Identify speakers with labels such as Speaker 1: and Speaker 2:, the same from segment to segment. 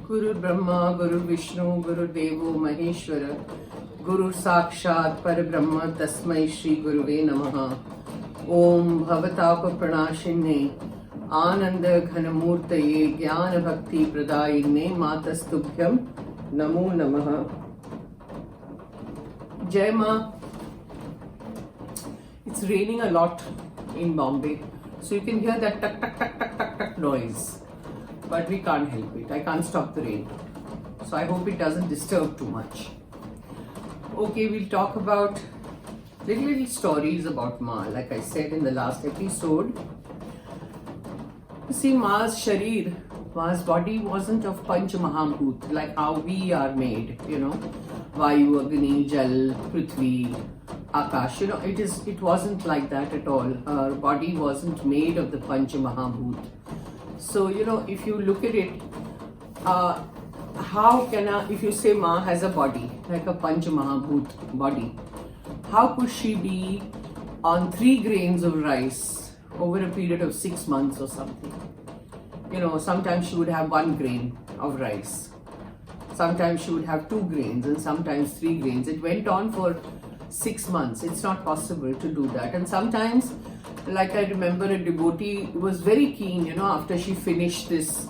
Speaker 1: गुरु ब्रह्मा गुरु विष्णु गुरुदेवो महेश्वर गुरु साक्षात परब्रह्म तस्मै श्री गुरुवे नमः। ओम भवताप प्रणाशिन्ने आनंद घनमूर्तये ज्ञान भक्ति प्रदायिन्ने मातस्तुभ्यं नमो नमः। जय माँ। It's raining a lot in Bombay, so you can hear that tuck tuck tuck tuck tuck tuck noise. But we can't help it. I can't stop the rain. So I hope it doesn't disturb too much. Okay, we'll talk about little stories about Ma. Like I said in the last episode, you see, Ma's sharir, Ma's body wasn't of Panch Mahabhut, like how we are made, you know, Vayu, Agni, Jal, Prithvi, Akash. You know, it wasn't like that at all. Her body wasn't made of the Panch Mahabhut. So, you know, if you look at it, how can if you say Ma has a body, like a Panch Mahabhut body, how could she be on 3 grains of rice over a period of 6 months or something? You know, sometimes she would have 1 grain of rice. Sometimes she would have 2 grains and sometimes 3 grains. It went on for 6 months. It's not possible to do that. And sometimes, like I remember a devotee was very keen, you know, after she finished this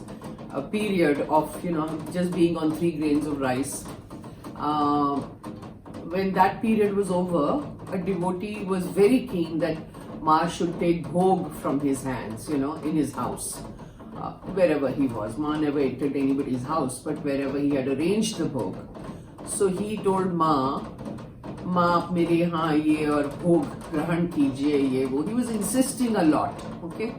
Speaker 1: period of, you know, just being on 3 grains of rice. When that period was over, a devotee was very keen that Ma should take bhog from his hands, you know, in his house, wherever he was. Ma never entered anybody's house, but wherever he had arranged the bhog. So he told Ma आप मेरे यहाँ ये और भोग ग्रहण कीजिए ये वो. He was insisting a lot. Okay,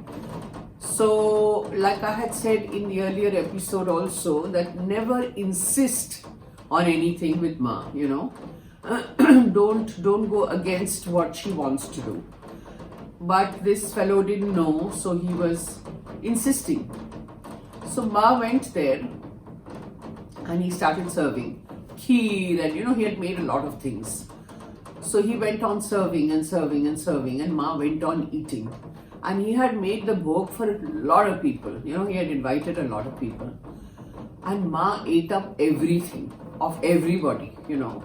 Speaker 1: so like I had said in the earlier episode also, that never insist on anything with Ma, you know. don't go against what she wants to do. But this fellow didn't know, so he was insisting. So Ma went there and he started serving kheer, and you know, he had made a lot of things. So he went on serving and serving and serving, and Ma went on eating. And he had made the bhog for a lot of people. You know, he had invited a lot of people. And Ma ate up everything of everybody, you know.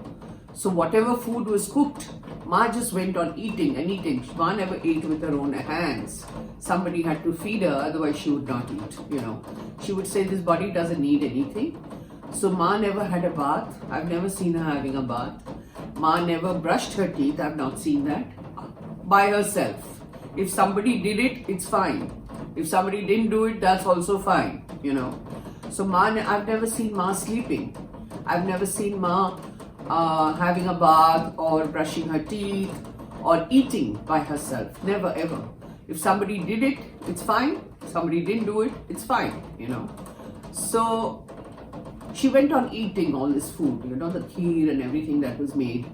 Speaker 1: So whatever food was cooked, Ma just went on eating and eating. Ma never ate with her own hands. Somebody had to feed her, otherwise she would not eat, you know. She would say, this body doesn't need anything. So Ma never had a bath. I've never seen her having a bath. Ma never brushed her teeth. I've not seen that. By herself. If somebody did it, it's fine. If somebody didn't do it, that's also fine, you know. So I've never seen Ma sleeping. I've never seen Ma having a bath or brushing her teeth or eating by herself. Never ever. If somebody did it, it's fine. If somebody didn't do it, it's fine, you know. So she went on eating all this food, you know, the kheer and everything that was made.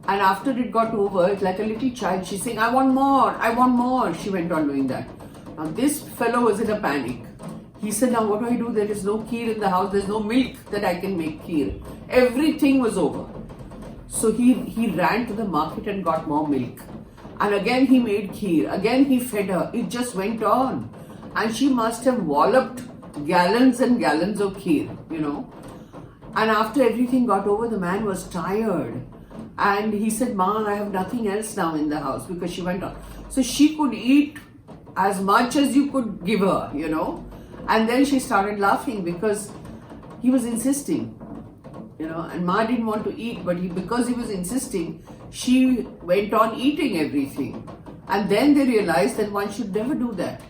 Speaker 1: And after it got over, like a little child, she's saying, I want more, I want more. She went on doing that. Now this fellow was in a panic. He said, now what do I do? There is no kheer in the house. There's no milk that I can make kheer. Everything was over. So he ran to the market and got more milk. And again he made kheer. Again he fed her. It just went on. And she must have walloped gallons and gallons of kheer, you know. And after everything got over, the man was tired. And he said, Ma, I have nothing else now in the house, because she went on. So she could eat as much as you could give her, you know. And then she started laughing because he was insisting, you know. And Ma didn't want to eat, but because he was insisting, she went on eating everything. And then they realized that one should never do that.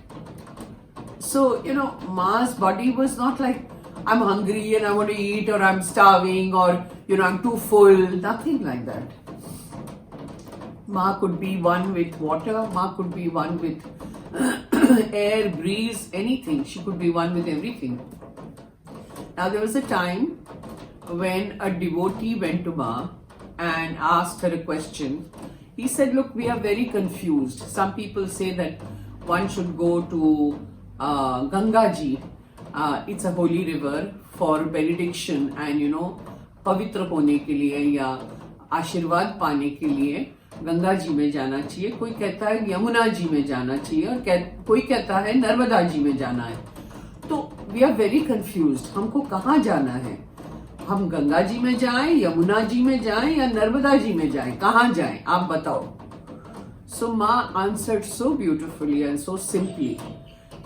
Speaker 1: So, you know, Ma's body was not like, I'm hungry and I want to eat, or I'm starving, or, you know, I'm too full. Nothing like that. Ma could be one with water. Ma could be one with air, breeze, anything. She could be one with everything. Now, there was a time when a devotee went to Ma and asked her a question. He said, look, we are very confused. Some people say that one should go to Ganga Ji. It's a holy river for benediction and, you know, पवित्र होने के लिए या आशीर्वाद पाने के लिए गंगा जी में जाना चाहिए. कोई कहता है यमुना जी में जाना चाहिए और कोई कहता है नर्मदा जी में जाना है. तो we are very confused. हमको कहाँ जाना है? हम गंगा जी में जाएं, यमुना जी में जाएं या नर्मदा जी में जाएं? कहाँ जाएं? आप बताओ. So Ma answered so beautifully and so simply.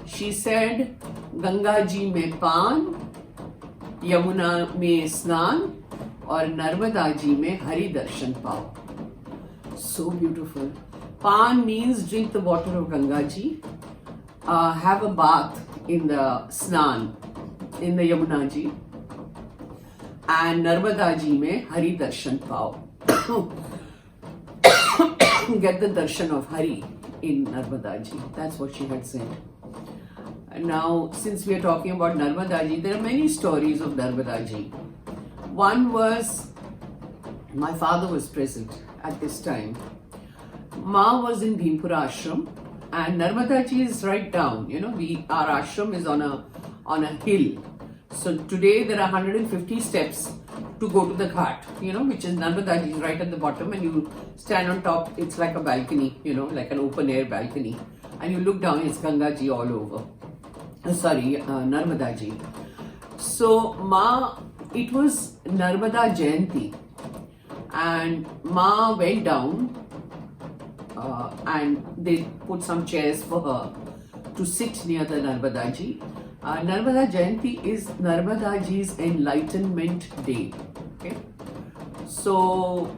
Speaker 1: She said, Ganga ji में पान, यमुना में स्नान और नर्मदा जी में हरि दर्शन पाओ. So beautiful. Pan means drink the water of Ganga ji, have a bath in the Snan, in the Yamuna ji, and Narmada ji mein Hari Darshan pao. Get the darshan of Hari in Narmada ji. That's what she had said. And now, since we are talking about Narmada ji, there are many stories of Narmada ji. One was, my father was present at this time. Ma was in Bhimpura ashram and Narmada ji is right down. You know, our ashram is on a hill. So today there are 150 steps to go to the ghat, you know, which is Narmada ji is right at the bottom, and you stand on top. It's like a balcony, you know, like an open air balcony, and you look down. It's Ganga ji all over. Narmada ji. So it was Narmada Jayanti, and Ma went down. And they put some chairs for her to sit near the Narmada ji. Narmada Jayanti is Narmada ji's enlightenment day. Okay, so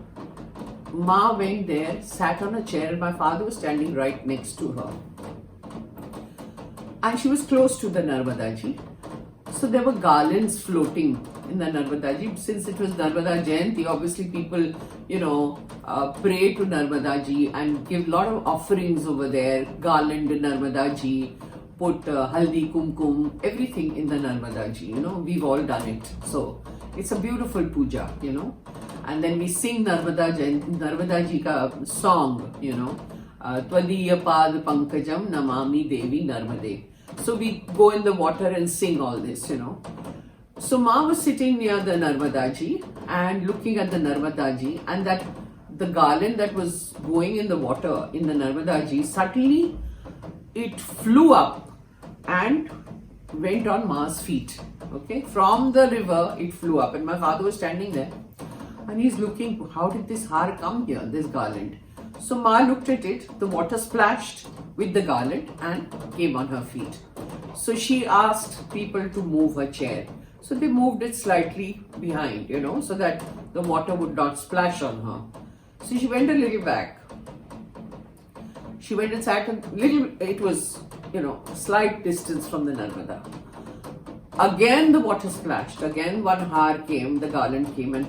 Speaker 1: Ma went there, sat on a chair, and my father was standing right next to her. And she was close to the Narmada ji. So there were garlands floating in the Narmada ji. Since it was Narmada Jayanti, obviously people, you know, pray to Narmada ji and give a lot of offerings over there. Garland Narmada ji, put haldi, kumkum, everything in the Narmada ji. You know, we've all done it. So it's a beautiful puja, you know. And then we sing Narmada ji ka song, you know. Tvadiya pad pankajam namami devi Narmade. So we go in the water and sing all this, you know. So Ma was sitting near the Narmada ji and looking at the Narmada ji, and that the garland that was going in the water in the Narmada ji, suddenly it flew up and went on Ma's feet. Okay, from the river it flew up, and my father was standing there and he's looking, how did this har come here, this garland? So Ma looked at it, the water splashed with the garland and came on her feet. So she asked people to move her chair. So they moved it slightly behind, you know, so that the water would not splash on her. So she went a little back. She went and sat a little, it was, you know, a slight distance from the Narmada. Again the water splashed. Again one har came, the garland came and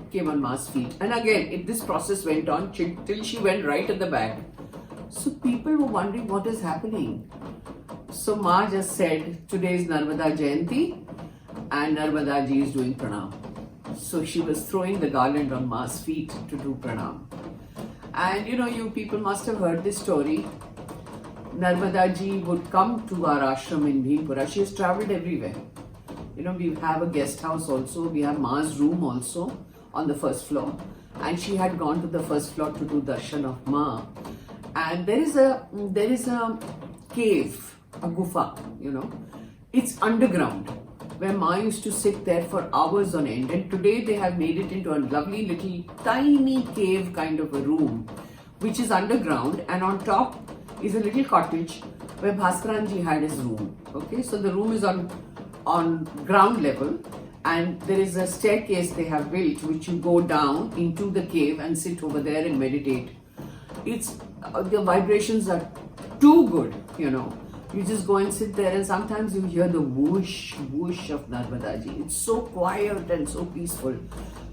Speaker 1: came on Ma's feet. And again, this process went on till she went right at the back. So people were wondering what is happening. So Ma just said, today is Narmada Jayanti and Narmada ji is doing pranam. So she was throwing the garland on Ma's feet to do pranam. And you know, you people must have heard this story. Narmada ji would come to our ashram in Bhimpura. She has travelled everywhere. You know, we have a guest house also. We have Ma's room also on the first floor. And she had gone to the first floor to do darshan of Ma. And there is a cave, a gufa, you know. It's underground, where Ma used to sit there for hours on end. And today they have made it into a lovely little tiny cave kind of a room, which is underground, and on top is a little cottage where Bhaskaranji had his room. Okay, so the room is on ground level, and there is a staircase they have built which you go down into the cave and sit over there and meditate. It's the vibrations are too good, you know. You just go and sit there, and sometimes you hear the whoosh, whoosh of Narmada ji. It's so quiet and so peaceful.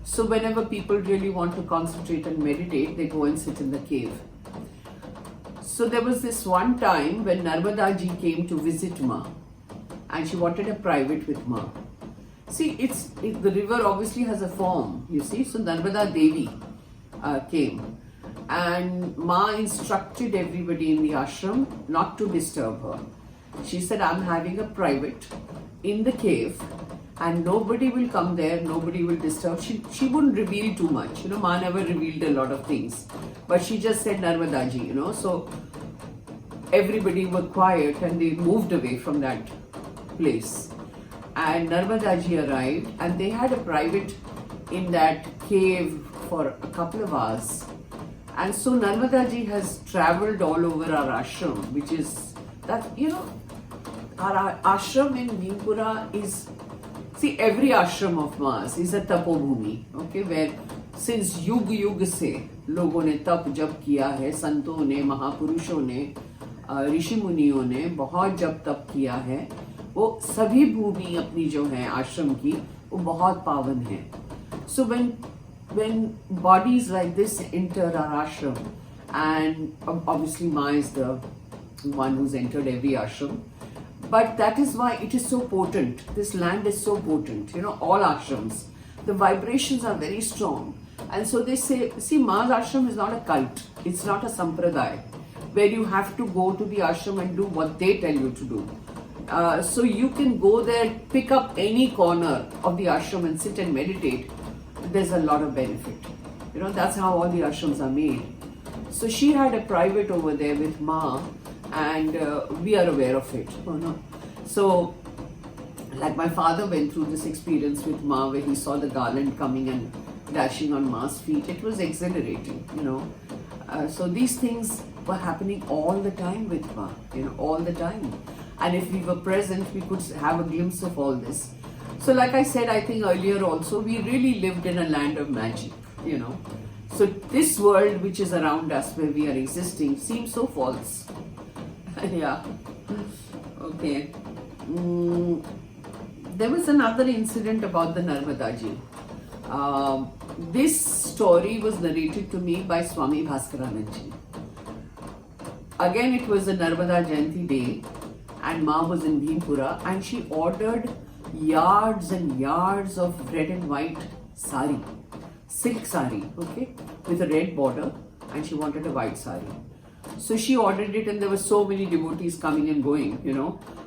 Speaker 1: So whenever people really want to concentrate and meditate, they go and sit in the cave. So there was this one time when Narmada ji came to visit Ma, and she wanted a private with Ma. See, the river obviously has a form, you see. So Narmada Devi came. And Ma instructed everybody in the ashram not to disturb her. She said, I'm having a private in the cave and nobody will come there, nobody will disturb. She wouldn't reveal too much. You know, Ma never revealed a lot of ththings. But she just said Narmada ji, you know. So everybody were quiet and they moved away from that place. and Narmada ji arrived, and they had a private in that cave for a couple of hours. And so Narmada ji has traveled all over our ashram, which is that, our ashram in Bhimpura is, see, every ashram of Ma's is a tapobhumi, okay, where since युग युग से लोगों ने तप जप किया है, संतों ने, महापुरुषों ने, ऋषि मुनियों ने बहुत जप तप किया है, वो सभी भूमि अपनी जो है आश्रम की वो बहुत पावन है. So when bodies like this enter our ashram, and obviously Ma is the one who's entered every ashram, but that is why it is so potent. This land is so potent. All ashrams, the vibrations are very strong. And so they say, see, Ma's ashram is not a cult. It's not a sampradaya where you have to go to the ashram and do what they tell you to do. So you can go there, pick up any corner of the ashram and sit and meditate. There's a lot of benefit. That's how all the ashrams are made. So she had a private over there with Ma, and we are aware of it. So, like my father went through this experience with Ma, where he saw the garland coming and dashing on Ma's feet. It was exhilarating, So these things were happening all the time with Ma, all the time. And if we were present, we could have a glimpse of all this. So like I said, I think earlier also, we really lived in a land of magic, So this world which is around us, where we are existing, seems so false. Yeah. Okay. There was another incident about the Narmada ji. This story was narrated to me by Swami Bhaskaranand ji. Again, it was a Narmada Jayanti day, and Ma was in Bhimpura, and she ordered yards and yards of red and white sari, silk sari, okay, with a red border, and she wanted a white sari. So she ordered it, and there were so many devotees coming and going,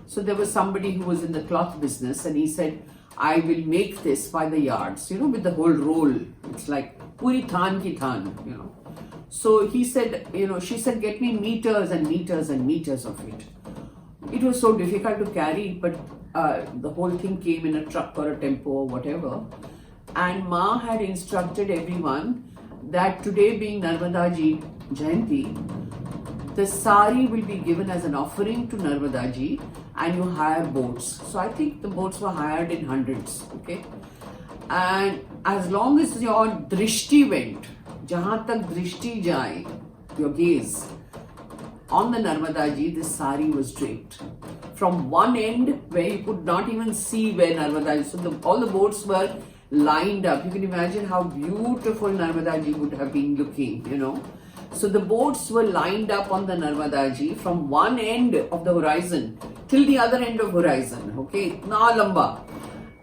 Speaker 1: So there was somebody who was in the cloth business, and he said, I will make this by the yards, with the whole roll. It's like puri than ki than, So he said, she said, get me meters and meters and meters of it. It was so difficult to carry, but the whole thing came in a truck or a tempo or whatever. And Ma had instructed everyone that today, being Narmada ji Jayanti, the sari will be given as an offering to Narmada ji, and you hire boats. So I think the boats were hired in hundreds, okay? And as long as your drishti went, jahan tak drishti jaye, your gaze, on the Narmada ji, this sari was draped. From one end, where you could not even see where Narmada ji, so all the boats were lined up. You can imagine how beautiful Narmada ji would have been looking, So the boats were lined up on the Narmada ji from one end of the horizon till the other end of horizon, okay, na lamba.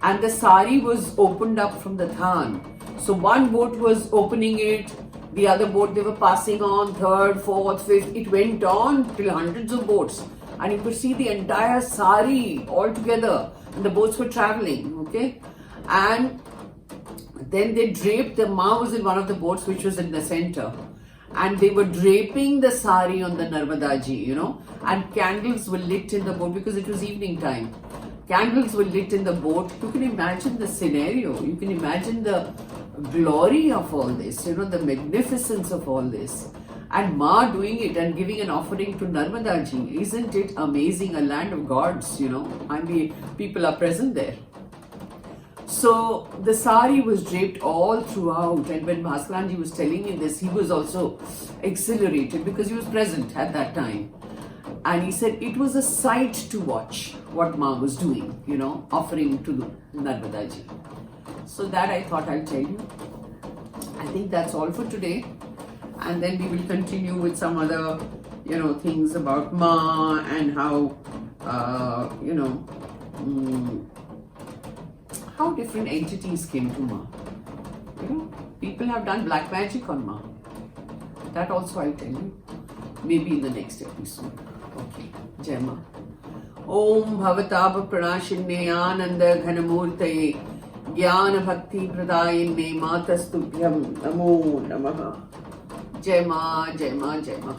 Speaker 1: And the sari was opened up from the than. So one boat was opening it, the other boat they were passing on, third, fourth, fifth. It went on till hundreds of boats, and you could see the entire sari all together, and the boats were traveling, okay. And then they draped, the Ma was in one of the boats which was in the center, and they were draping the sari on the Narmada ji, and candles were lit in the boat because it was evening time. Candles were lit in the boat. You can imagine the scenario. You can imagine the glory of all this, the magnificence of all this. And Ma doing it and giving an offering to Narmada ji. Isn't it amazing? A land of gods, and people are present there. So the sari was draped all throughout, and when Bhaskaran ji was telling me this, he was also exhilarated because he was present at that time. And he said it was a sight to watch what Ma was doing, offering to Narmada ji. So that I thought I'll tell you. I think that's all for today. And then we will continue with some other, things about Ma and how, how different entities came to Ma. People have done black magic on Ma. That also I'll tell you. Maybe in the next episode. Okay. Jai Ma. Om Bhavatapa Pranashinne Ananda Ghanamurtaye Jnana Bhakti Pradayinne Matastubhyam Namo Namaha. Jai Ma, Jai Ma, Jai Ma.